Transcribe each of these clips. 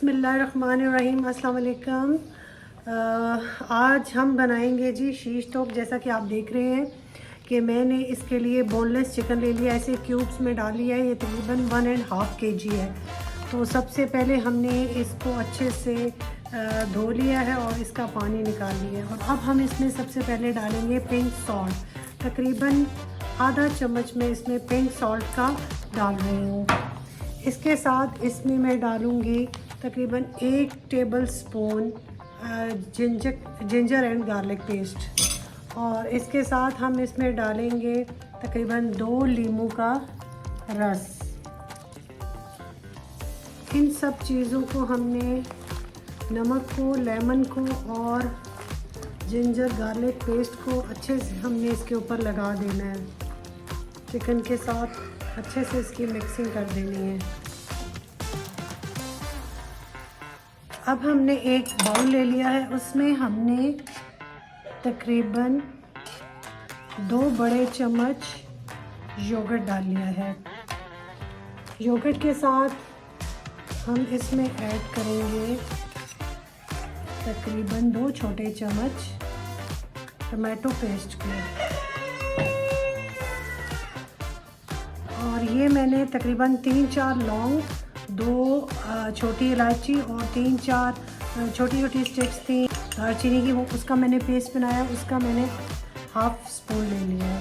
बिस्मिल्लाहिर्रहमानिर्रहीम। अस्सलाम वालेकुम। आज हम बनाएंगे जी शीश टॉप। जैसा कि आप देख रहे हैं कि मैंने इसके लिए बोनलेस चिकन ले लिया, ऐसे क्यूब्स में डाल लिया है। ये तकरीबन 1.5 kg है। तो सबसे पहले हमने इसको अच्छे से धो लिया है और इसका पानी निकाल लिया है। और अब हम इसमें सबसे पहले डालेंगे पिंक सॉल्ट। तकरीबन आधा चम्मच में इसमें पिंक सॉल्ट का डाल रही हूँ। इसके साथ इसमें मैं डालूँगी तकरीबन 1 table spoon ginger and garlic paste. और इसके साथ हम इसमें डालेंगे तकरीबन 2 लीमू का रस। इन सब चीज़ों को हमने, नमक को, लेमन को और जिंजर गार्लिक पेस्ट को अच्छे से हमने इसके ऊपर लगा देना है। चिकन के साथ अच्छे से इसकी मिक्सिंग कर देनी है। अब हमने एक बाउल ले लिया है, उसमें हमने तकरीबन 2 बड़े चम्मच योगर्ट डाल लिया है। योगर्ट के साथ हम इसमें ऐड करेंगे तकरीबन 2 छोटे चम्मच टमाटो पेस्ट को। और ये मैंने तकरीबन 3-4 लौंग, 2 छोटी इलायची और 3-4 छोटी छोटी स्टिक्स थी दालचीनी की, वो उसका मैंने पेस्ट बनाया। उसका मैंने 1/2 स्पून ले लिया।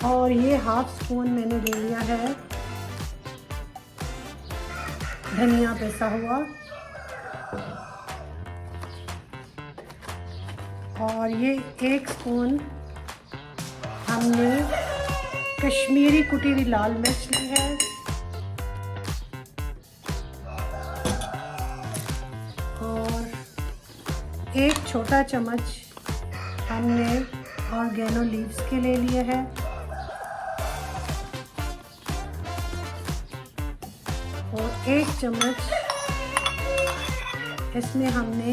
और ये 1/2 स्पून मैंने ले लिया है धनिया पिसा हुआ। और ये 1 स्पून हमने कश्मीरी कुटी हुई लाल मिर्च ली है। और 1 छोटा चम्मच हमने ऑर्गेनो लीव्स के ले लिए है। और 1 चम्मच इसमें हमने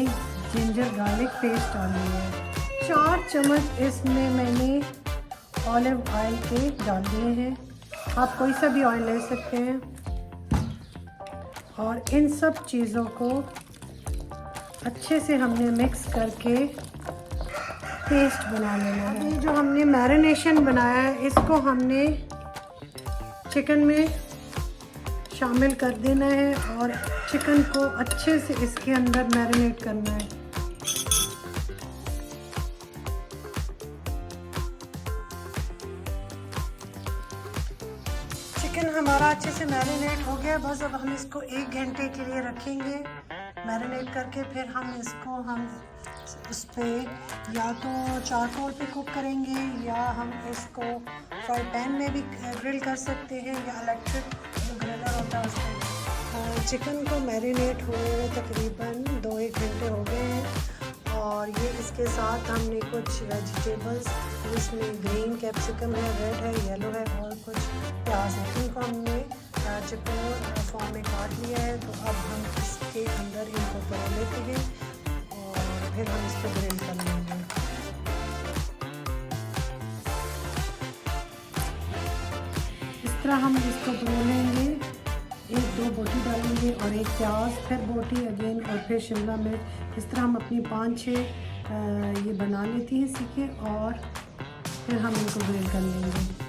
जिंजर गार्लिक पेस्ट डाली है। 4 चम्मच इसमें मैंने ऑलिव ऑयल के डाल दिए हैं। आप कोई सा भी ऑयल ले सकते हैं। और इन सब चीज़ों को अच्छे से हमने मिक्स करके पेस्ट बना लेना है। ये जो हमने मैरिनेशन बनाया है, इसको हमने चिकन में शामिल कर देना है और चिकन को अच्छे से इसके अंदर मैरिनेट करना है। चिकन हमारा अच्छे से मैरिनेट हो गया। बस अब हम इसको 1 घंटे के लिए रखेंगे मैरिनेट करके। फिर हम इसको उस पर या तो चारकोल पे कुक करेंगे, या हम इसको फ्राई पैन में भी ग्रिल कर सकते हैं, या इलेक्ट्रिक ग्रिलर होता है उस पर। चिकन को मैरिनेट हुए तकरीबन 2-1 घंटे हो गए हैं। और ये इसके साथ हमने कुछ वेजिटेबल्स, इसमें ग्रीन कैप्सिकम है, रेड है, येलो है और कुछ प्याज है। इनको हमने चकोर फॉर्म में काट लिया है। तो अब हम इसके अंदर इनको तल लेते हैं और फिर हम इसको ग्रिल कर लेंगे। इस तरह हम इसको तल लेंगे। 1-2 बोटी डालेंगे और 1 प्याज, फिर बोटी अगेन और फिर शिमला मिर्च। इस तरह हम अपनी 5-6 ये बना लेती हैं सीखे और फिर हम इनको ग्रिल कर लेंगे।